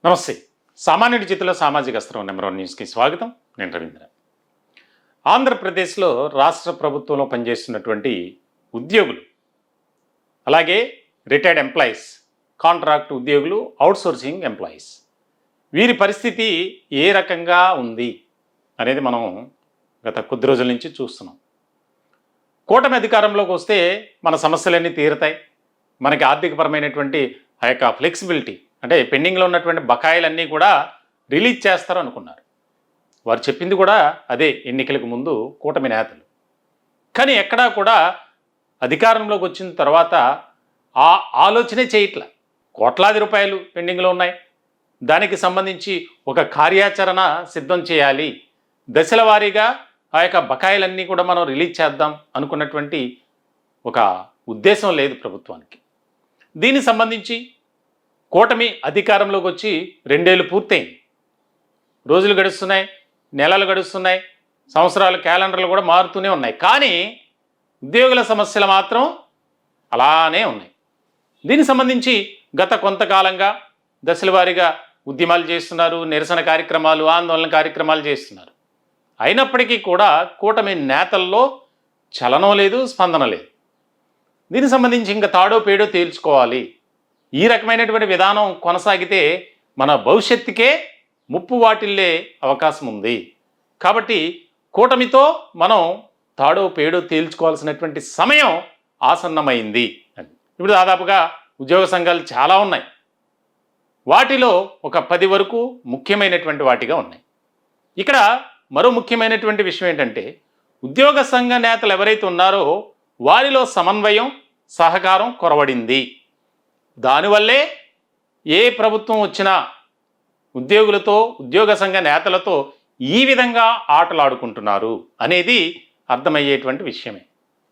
నమస్తే. సామాన్యుడి చేతిలో సామాజిక అస్త్రం నెంబర్ 1 న్యూస్కి స్వాగతం. నేను రవీంద్ర. ఆంధ్రప్రదేశ్లో రాష్ట్ర ప్రభుత్వంలో పనిచేస్తున్నటువంటి ఉద్యోగులు, అలాగే రిటైర్డ్ ఎంప్లాయీస్, కాంట్రాక్ట్ ఉద్యోగులు, అవుట్సోర్సింగ్ ఎంప్లాయీస్, వీరి పరిస్థితి ఏ రకంగా ఉంది అనేది మనం గత కొద్ది రోజుల నుంచి చూస్తున్నాం. కూటమి అధికారంలోకి వస్తే మన సమస్యలన్నీ తీరుతాయి, మనకి ఆర్థికపరమైనటువంటి ఆ యొక్క ఫ్లెక్సిబిలిటీ అంటే పెండింగ్లో ఉన్నటువంటి బకాయిలన్నీ కూడా రిలీజ్ చేస్తారు అనుకున్నారు. వారు చెప్పింది కూడా అదే ఎన్నికలకు ముందు కూటమి నేతలు. కానీ ఎక్కడా కూడా అధికారంలోకి వచ్చిన తర్వాత ఆ ఆలోచనే చేయట్లా. కోట్లాది రూపాయలు పెండింగ్లో ఉన్నాయి, దానికి సంబంధించి ఒక కార్యాచరణ సిద్ధం చేయాలి, దశల వారీగా ఆ యొక్క బకాయిలన్నీ కూడా మనం రిలీజ్ చేద్దాం అనుకున్నటువంటి ఒక ఉద్దేశం లేదు ప్రభుత్వానికి. దీనికి సంబంధించి కూటమి అధికారంలోకి వచ్చి 2 ఏళ్ళు పూర్తయింది. రోజులు గడుస్తున్నాయి, నెలలు గడుస్తున్నాయి, సంవత్సరాల క్యాలెండర్లు కూడా మారుతూనే ఉన్నాయి. కానీ ఉద్యోగుల సమస్యలు మాత్రం అలానే ఉన్నాయి. దీనికి సంబంధించి గత కొంతకాలంగా దశల వారీగా ఉద్యమాలు చేస్తున్నారు, నిరసన కార్యక్రమాలు, ఆందోళన కార్యక్రమాలు చేస్తున్నారు. అయినప్పటికీ కూడా కూటమి నేతల్లో చలనం లేదు, స్పందన లేదు. దీనికి సంబంధించి ఇంకా తాడో పేడో తేల్చుకోవాలి. ఈ రకమైనటువంటి విధానం కొనసాగితే మన భవిష్యత్తుకే ముప్పు వాటిల్లే అవకాశం ఉంది. కాబట్టి కూటమితో మనం తాడో పేడో తేల్చుకోవాల్సినటువంటి సమయం ఆసన్నమైంది అని. ఇప్పుడు దాదాపుగా ఉద్యోగ సంఘాలు చాలా ఉన్నాయి. వాటిలో ఒక 10 వరకు ముఖ్యమైనటువంటి వాటిగా ఉన్నాయి. ఇక్కడ మరో ముఖ్యమైనటువంటి విషయం ఏంటంటే, ఉద్యోగ సంఘ నేతలు ఎవరైతే ఉన్నారో వారిలో సమన్వయం, సహకారం కొరవడింది. దానివల్లే ఏ ప్రభుత్వం వచ్చినా ఉద్యోగులతో, ఉద్యోగ సంఘ నేతలతో ఈ విధంగా ఆటలాడుకుంటున్నారు అనేది అర్థమయ్యేటువంటి విషయమే.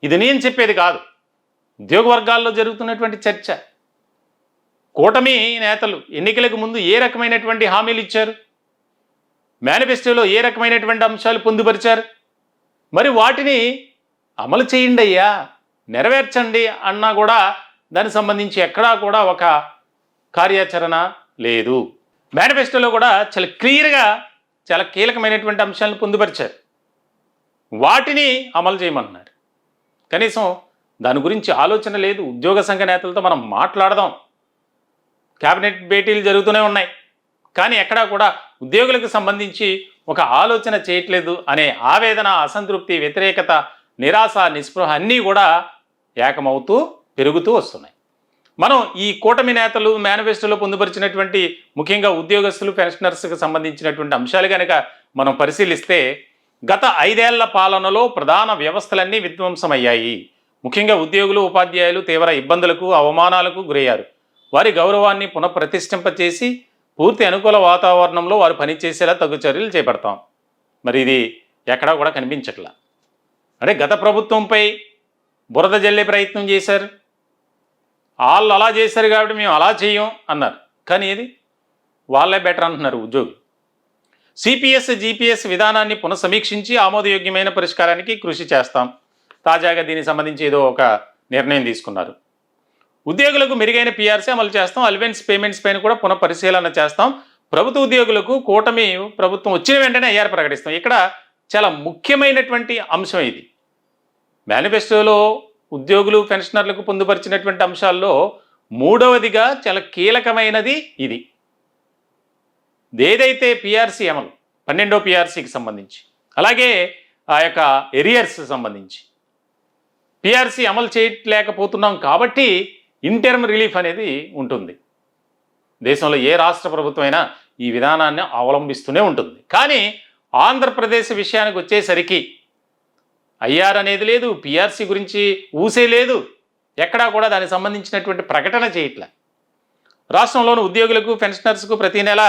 ఇది నేను చెప్పేది కాదు, ఉద్యోగ వర్గాల్లో జరుగుతున్నటువంటి చర్చ. కూటమి నేతలు ఎన్నికలకు ముందు ఏ రకమైనటువంటి హామీలు ఇచ్చారు, మేనిఫెస్టోలో ఏ రకమైనటువంటి అంశాలు పొందుపరిచారు, మరి వాటిని అమలు చేయండి అయ్యా, నెరవేర్చండి అన్నా కూడా దానికి సంబంధించి ఎక్కడా కూడా ఒక కార్యాచరణ లేదు. మేనిఫెస్టోలో కూడా చాలా క్లియర్గా చాలా కీలకమైనటువంటి అంశాలను పొందుపరిచారు, వాటిని అమలు చేయమన్నారు. కనీసం దాని గురించి ఆలోచన లేదు. ఉద్యోగ సంఘ నేతలతో మనం మాట్లాడదాం, క్యాబినెట్ భేటీలు జరుగుతూనే ఉన్నాయి, కానీ ఎక్కడా కూడా ఉద్యోగులకు సంబంధించి ఒక ఆలోచన చేయట్లేదు అనే ఆవేదన, అసంతృప్తి, వ్యతిరేకత, నిరాశ, నిస్పృహ అన్నీ కూడా ఏకమవుతూ పెరుగుతూ వస్తున్నాయి. మనం ఈ కూటమి నేతలు మేనిఫెస్టోలో పొందుపరిచినటువంటి ముఖ్యంగా ఉద్యోగస్తులు, పెన్షనర్స్కి సంబంధించినటువంటి అంశాలు కనుక మనం పరిశీలిస్తే, గత 5 ఏళ్ల పాలనలో ప్రధాన వ్యవస్థలన్నీ విధ్వంసమయ్యాయి. ముఖ్యంగా ఉద్యోగులు, ఉపాధ్యాయులు తీవ్ర ఇబ్బందులకు, అవమానాలకు గురయ్యారు. వారి గౌరవాన్ని పునఃప్రతిష్ఠింపచేసి పూర్తి అనుకూల వాతావరణంలో వారు పనిచేసేలా తగు చర్యలు చేపడతాం. మరి ఇది ఎక్కడా కూడా కనిపించట్లా. అంటే గత ప్రభుత్వంపై బురద జల్లే ప్రయత్నం చేశారు. వాళ్ళు అలా చేశారు కాబట్టి మేము అలా చేయం అన్నారు. కానీ ఇది వాళ్ళే బెటర్ అంటున్నారు ఉద్యోగులు. సిపిఎస్, జిపిఎస్ విధానాన్ని పునఃసమీక్షించి ఆమోదయోగ్యమైన పరిష్కారానికి కృషి చేస్తాం. తాజాగా దీనికి సంబంధించి ఏదో ఒక నిర్ణయం తీసుకున్నారు. ఉద్యోగులకు మెరుగైన పిఆర్సీ అమలు చేస్తాం, అలవెన్స్ పేమెంట్స్ పైన కూడా పునఃపరిశీలన చేస్తాం. ప్రభుత్వ ఉద్యోగులకు కూటమి ప్రభుత్వం వచ్చిన వెంటనే ఐఆర్ ప్రకటిస్తాం. ఇక్కడ చాలా ముఖ్యమైనటువంటి అంశం ఇది. మేనిఫెస్టోలో ఉద్యోగులు, పెన్షనర్లకు పొందుపరిచినటువంటి అంశాల్లో 3వదిగా చాలా కీలకమైనది ఇది. ఏదైతే పిఆర్సీ అమలు, 12వ పిఆర్సీకి సంబంధించి, అలాగే ఆ యొక్క ఎరియర్స్ సంబంధించి పిఆర్సీ అమలు చేయలేకపోతున్నాం కాబట్టి ఇంటర్మ్ రిలీఫ్ అనేది ఉంటుంది. దేశంలో ఏ రాష్ట్ర ప్రభుత్వం అయినా ఈ విధానాన్ని అవలంబిస్తూనే ఉంటుంది. కానీ ఆంధ్రప్రదేశ్ విషయానికి వచ్చేసరికి ఐఆర్ అనేది లేదు, పిఆర్సీ గురించి ఊసే లేదు, ఎక్కడా కూడా దానికి సంబంధించినటువంటి ప్రకటన చేయట్లే. రాష్ట్రంలోని ఉద్యోగులకు, పెన్షనర్స్కు ప్రతి నెల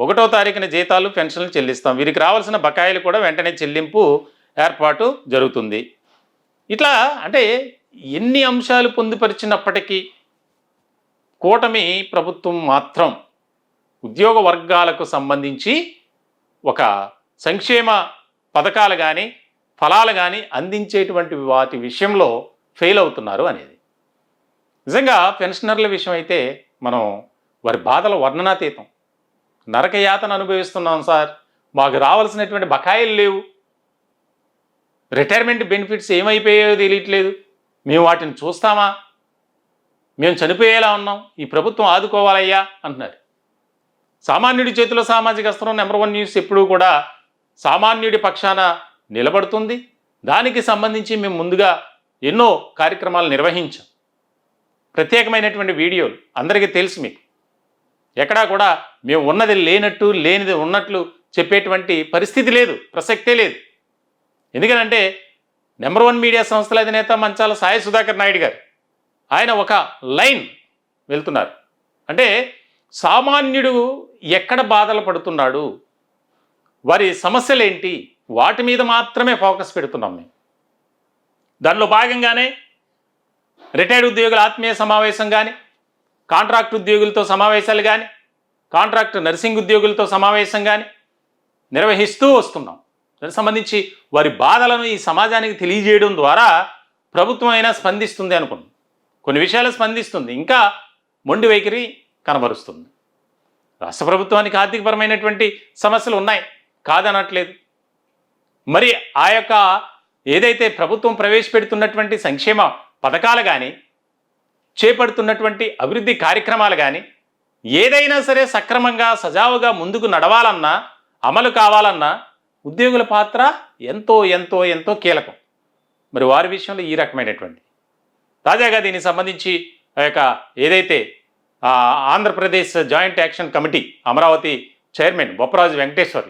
1వ తారీఖున జీతాలు, పెన్షన్లు చెల్లిస్తాం. వీరికి రావాల్సిన బకాయిలు కూడా వెంటనే చెల్లింపు ఏర్పాటు జరుగుతుంది. ఇట్లా అంటే ఎన్ని అంశాలు పొందుపరిచినప్పటికీ కూటమి ప్రభుత్వం మాత్రం ఉద్యోగ వర్గాలకు సంబంధించి ఒక సంక్షేమ పథకాలు కానీ, ఫలాలు కానీ అందించేటువంటి వాటి విషయంలో ఫెయిల్ అవుతున్నారు అనేది. నిజంగా పెన్షనర్ల విషయం అయితే మనం వారి బాధల వర్ణనాతీతం. నరకయాతన అనుభవిస్తున్నాం సార్, మాకు రావాల్సినటువంటి బకాయిలు లేవు, రిటైర్మెంట్ బెనిఫిట్స్ ఏమైపోయాయో తెలియట్లేదు, మేము వాటిని చూస్తామా, మేము చనిపోయేలా ఉన్నాం, ఈ ప్రభుత్వం ఆదుకోవాలయ్యా అంటున్నారు. సామాన్యుడి చేతిలో సామాజిక అస్త్రం నెంబర్ 1 న్యూస్ ఎప్పుడూ కూడా సామాన్యుడి పక్షాన నిలబడుతుంది. దానికి సంబంధించి మేము ముందుగా ఎన్నో కార్యక్రమాలు నిర్వహించాం. ప్రత్యేకమైనటువంటి వీడియోలు అందరికీ తెలుసు. మీకు ఎక్కడా కూడా మేము ఉన్నది లేనట్టు లేనిది ఉన్నట్లు చెప్పేటువంటి పరిస్థితి లేదు, ప్రసక్తే లేదు. ఎందుకంటే నెంబర్ 1 మీడియా సంస్థల అధినేత మంచాల సాయి సుధాకర్ నాయుడు గారు ఆయన ఒక లైన్ వెళ్తున్నారు. అంటే సామాన్యుడు ఎక్కడ బాధలు పడుతున్నాడు, వారి సమస్యలేంటి, వాటి మీద మాత్రమే ఫోకస్ పెడుతున్నాం మేము. దానిలో భాగంగానే రిటైర్డ్ ఉద్యోగుల ఆత్మీయ సమావేశం కానీ, కాంట్రాక్ట్ ఉద్యోగులతో సమావేశాలు కానీ, కాంట్రాక్ట్ నర్సింగ్ ఉద్యోగులతో సమావేశం కానీ నిర్వహిస్తూ వస్తున్నాం. దానికి సంబంధించి వారి బాధలను ఈ సమాజానికి తెలియజేయడం ద్వారా ప్రభుత్వం అయినా స్పందిస్తుంది అనుకున్నాం. కొన్ని విషయాలు స్పందిస్తుంది, ఇంకా మొండి వైఖరి కనబరుస్తుంది. రాష్ట్ర ప్రభుత్వానికి ఆర్థికపరమైనటువంటి సమస్యలు ఉన్నాయి, కాదనట్లేదు. మరి ఆ యొక్క ఏదైతే ప్రభుత్వం ప్రవేశపెడుతున్నటువంటి సంక్షేమ పథకాలు కానీ, చేపడుతున్నటువంటి అభివృద్ధి కార్యక్రమాలు కానీ ఏదైనా సరే సక్రమంగా సజావుగా ముందుకు నడవాలన్నా, అమలు కావాలన్నా ఉద్యోగుల పాత్ర ఎంతో ఎంతో ఎంతో కీలకం. మరి వారి విషయంలో ఈ రకమైనటువంటి తాజాగా దీనికి సంబంధించి ఆ యొక్క ఏదైతే Andhra Pradesh joint action committee Amaravati chairman Bopparaju Venkateshwar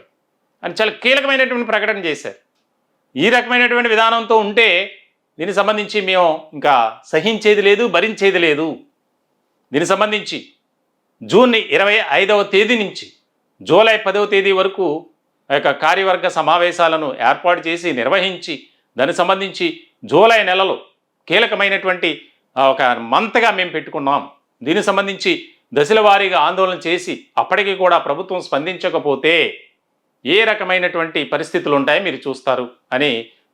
అని చాలా కీలకమైనటువంటి ప్రకటన చేశారు. ఈ రకమైనటువంటి విధానంతో ఉంటే దీనికి సంబంధించి మేము ఇంకా సహించేది లేదు, భరించేది లేదు. దీనికి సంబంధించి జూన్ 25వ తేదీ నుంచి జూలై 10వ తేదీ వరకు ఆ యొక్క కార్యవర్గ సమావేశాలను ఏర్పాటు చేసి నిర్వహించి దానికి సంబంధించి జూలై నెలలో కీలకమైనటువంటి ఒక మంత్గా మేము పెట్టుకున్నాం. దీనికి సంబంధించి దశల వారీగా ఆందోళన చేసి అప్పటికి కూడా ప్రభుత్వం స్పందించకపోతే ఏ రకమైనటువంటి పరిస్థితులు ఉంటాయో మీరు చూస్తారు అని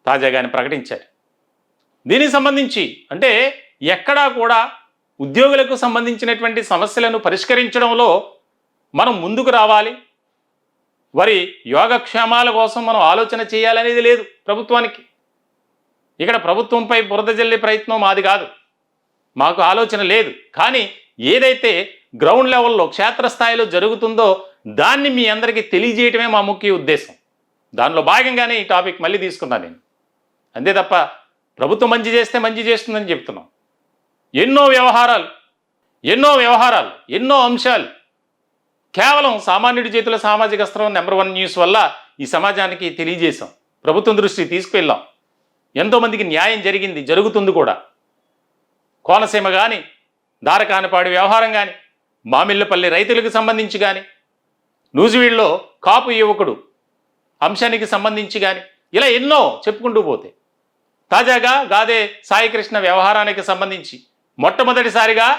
తాజాగానే ప్రకటించారు. దీనికి సంబంధించి అంటే ఎక్కడా కూడా ఉద్యోగులకు సంబంధించినటువంటి సమస్యలను పరిష్కరించడంలో మనం ముందుకు రావాలి, వారి యోగక్షేమాల కోసం మనం ఆలోచన చేయాలనేది లేదు ప్రభుత్వానికి. ఇక్కడ ప్రభుత్వంపై బురద జల్లే ప్రయత్నం మాది కాదు, మాకు ఆలోచన లేదు. కానీ ఏదైతే గ్రౌండ్ లెవెల్లో క్షేత్రస్థాయిలో జరుగుతుందో దాన్ని మీ అందరికీ తెలియజేయటమే మా ముఖ్య ఉద్దేశం. దానిలో భాగంగానే ఈ టాపిక్ మళ్ళీ తీసుకున్నాను నేను. అంతే తప్ప ప్రభుత్వం మంచి చేస్తే మంచి చేస్తుందని చెప్తున్నాం. ఎన్నో వ్యవహారాలు ఎన్నో అంశాలు కేవలం సామాన్యుడి చేతుల సామాజిక అస్త్రం నెంబర్ 1 న్యూస్ వల్ల ఈ సమాజానికి తెలియజేశాం, ప్రభుత్వం దృష్టికి తీసుకువెళ్ళాం. ఎంతోమందికి న్యాయం జరిగింది, జరుగుతుంది కూడా. కోనసీమ కానీ, దారకానపాడి వ్యవహారం కానీ, మామిళ్ళపల్లి రైతులకు సంబంధించి కానీ, నూజివీడులో కాపు యువకుడు అంశానికి సంబంధించి కానీ, ఇలా ఎన్నో చెప్పుకుంటూ పోతే తాజాగా గాదే సాయికృష్ణ వ్యవహారానికి సంబంధించి మొట్టమొదటిసారిగా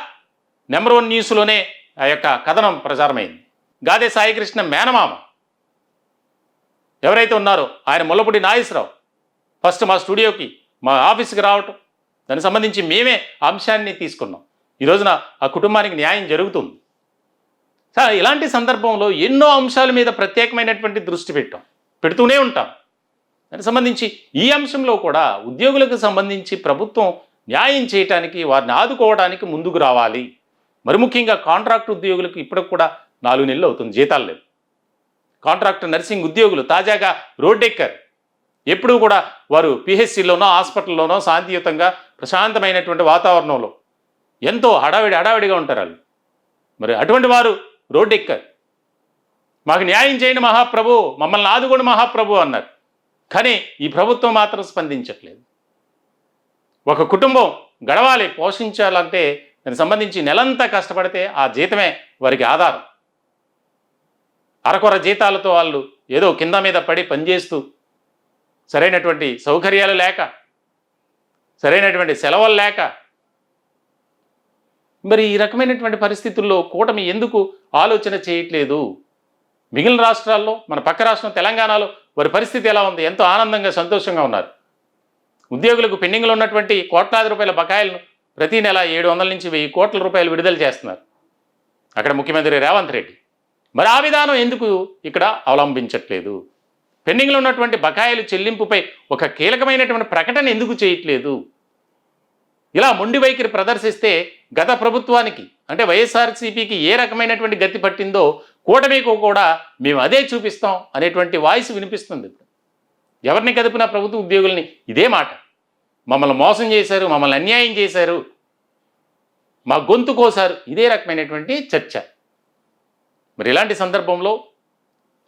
నెంబర్ 1 న్యూస్లోనే ఆ యొక్క కథనం ప్రచారమైంది. గాదే సాయికృష్ణ మేనమామ ఎవరైతే ఉన్నారో ఆయన ముల్లపూడి నాగేశ్వరరావు ఫస్ట్ మా స్టూడియోకి, మా ఆఫీస్కి రావటం, దానికి సంబంధించి మేమే అంశాన్ని తీసుకున్నాం. ఈ రోజున ఆ కుటుంబానికి న్యాయం జరుగుతుంది. ఇలాంటి సందర్భంలో ఎన్నో అంశాల మీద ప్రత్యేకమైనటువంటి దృష్టి పెడుతూనే ఉంటాం. దానికి సంబంధించి ఈ అంశంలో కూడా ఉద్యోగులకు సంబంధించి ప్రభుత్వం న్యాయం చేయటానికి, వారిని ఆదుకోవడానికి ముందుకు రావాలి. మరి ముఖ్యంగా కాంట్రాక్ట్ ఉద్యోగులకు ఇప్పటికి కూడా 4 నెలలు అవుతుంది, జీతాలు లేవు. కాంట్రాక్ట్ నర్సింగ్ ఉద్యోగులు తాజాగా రోడ్డెక్కారు. ఎప్పుడూ కూడా వారు పిహెచ్సిలోనో హాస్పిటల్లోనో శాంతియుతంగా ప్రశాంతమైనటువంటి వాతావరణంలో ఎంతో హడావిడిగా ఉంటారు వాళ్ళు. మరి అటువంటి వారు రోడ్డెక్కారు. మాకు న్యాయం చేయండి మహాప్రభు, మమ్మల్ని ఆదుకోండి మహాప్రభు అన్నారు. కానీ ఈ ప్రభుత్వం మాత్రం స్పందించట్లేదు. ఒక కుటుంబం గడవాలి, పోషించాలంటే దానికి సంబంధించి నెలంతా కష్టపడితే ఆ జీతమే వారికి ఆధారం. అరకొర జీతాలతో వాళ్ళు ఏదో కింద మీద పడి పనిచేస్తూ సరైనటువంటి సౌకర్యాలు లేక, సరైనటువంటి సెలవులు లేక, మరి ఈ రకమైనటువంటి పరిస్థితుల్లో కూటమి ఎందుకు ఆలోచన చేయట్లేదు? మిగిలిన రాష్ట్రాల్లో, మన పక్క రాష్ట్రం తెలంగాణలో వారి పరిస్థితి ఎలా ఉంది? ఎంతో ఆనందంగా సంతోషంగా ఉన్నారు. ఉద్యోగులకు పెండింగ్లో ఉన్నటువంటి కోట్లాది రూపాయల బకాయిలను ప్రతి నెల 700 నుంచి 1000 కోట్ల రూపాయలు విడుదల చేస్తున్నారు. అక్కడ ముఖ్యమంత్రి రేవంత్ రెడ్డి మరి ఆ విధానం ఎందుకు ఇక్కడ అవలంబించట్లేదు? పెండింగ్లో ఉన్నటువంటి బకాయిలు చెల్లింపుపై ఒక కీలకమైనటువంటి ప్రకటన ఎందుకు చేయట్లేదు? ఇలా మొండి వైఖరి ప్రదర్శిస్తే గత ప్రభుత్వానికి అంటే వైఎస్ఆర్సీపీకి ఏ రకమైనటువంటి గతి పట్టిందో కూటమికి కూడా మేము అదే చూపిస్తాం అనేటువంటి వాయిస్ వినిపిస్తుంది. ఎవరిని కదిపిన ప్రభుత్వ ఉద్యోగుల్ని ఇదే మాట, మమ్మల్ని మోసం చేశారు, మమ్మల్ని అన్యాయం చేశారు, మా గొంతు కోసారు, ఇదే రకమైనటువంటి చర్చ. మరి ఇలాంటి సందర్భంలో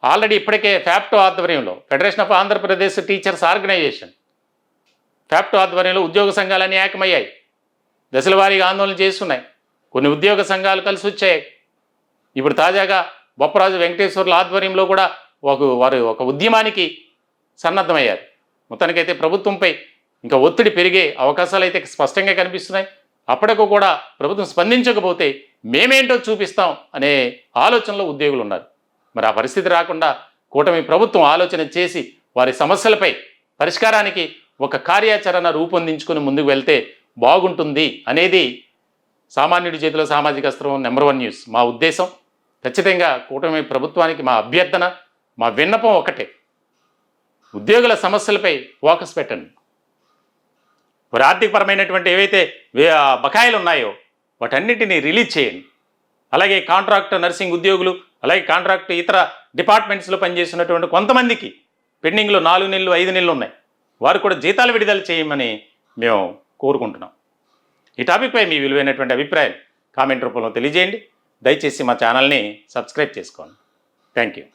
ఆల్రెడీ ఇప్పటికే ఫ్యాప్టో ఆధ్వర్యంలో federation of Andhra Pradesh teachers organisation FAPTO ఆధ్వర్యంలో ఉద్యోగ సంఘాలన్నీ ఏకమయ్యాయి, దశల వారీగా ఆందోళన చేస్తున్నాయి. కొన్ని ఉద్యోగ సంఘాలు కలిసి వచ్చాయి. ఇప్పుడు తాజాగా బొప్పరాజు వెంకటేశ్వర్ల ఆధ్వర్యంలో కూడా వారు ఒక ఉద్యమానికి సన్నద్ధమయ్యారు. మొత్తానికైతే ప్రభుత్వంపై ఇంకా ఒత్తిడి పెరిగే అవకాశాలు అయితే స్పష్టంగా కనిపిస్తున్నాయి. అప్పటికి కూడా ప్రభుత్వం స్పందించకపోతే మేమేంటో చూపిస్తాం అనే ఆలోచనలో ఉద్యోగులు ఉన్నారు. మరి ఆ పరిస్థితి రాకుండా కూటమి ప్రభుత్వం ఆలోచన చేసి వారి సమస్యలపై పరిష్కారానికి ఒక కార్యాచరణ రూపొందించుకుని ముందుకు వెళ్తే బాగుంటుంది అనేది సామాన్యుడి చేతిలో సామాజిక అస్త్రం నంబర్ 1 న్యూస్. మా ఉద్దేశం ఖచ్చితంగా కూటమి ప్రభుత్వానికి మా అభ్యర్థన, మా విన్నపం ఒకటే, ఉద్యోగుల సమస్యలపై ఫోకస్ పెట్టండి. మరి ఆర్థికపరమైనటువంటి ఏవైతే బకాయిలు ఉన్నాయో వాటన్నిటిని రిలీజ్ చేయండి. అలాగే కాంట్రాక్ట్ నర్సింగ్ ఉద్యోగులు, అలాగే కాంట్రాక్ట్ ఇతర డిపార్ట్మెంట్స్లో పనిచేస్తున్నటువంటి కొంతమందికి పెండింగ్లో 4 నెలలు 5 నెలలు ఉన్నాయి, వారు కూడా జీతాలు విడుదల చేయమని మేము కోరుకుంటున్నాం. ఈ టాపిక్పై మీ విలువైనటువంటి అభిప్రాయం కామెంట్ రూపంలో తెలియజేయండి. దయచేసి మా ఛానల్ని సబ్స్క్రైబ్ చేసుకోండి. Thank you.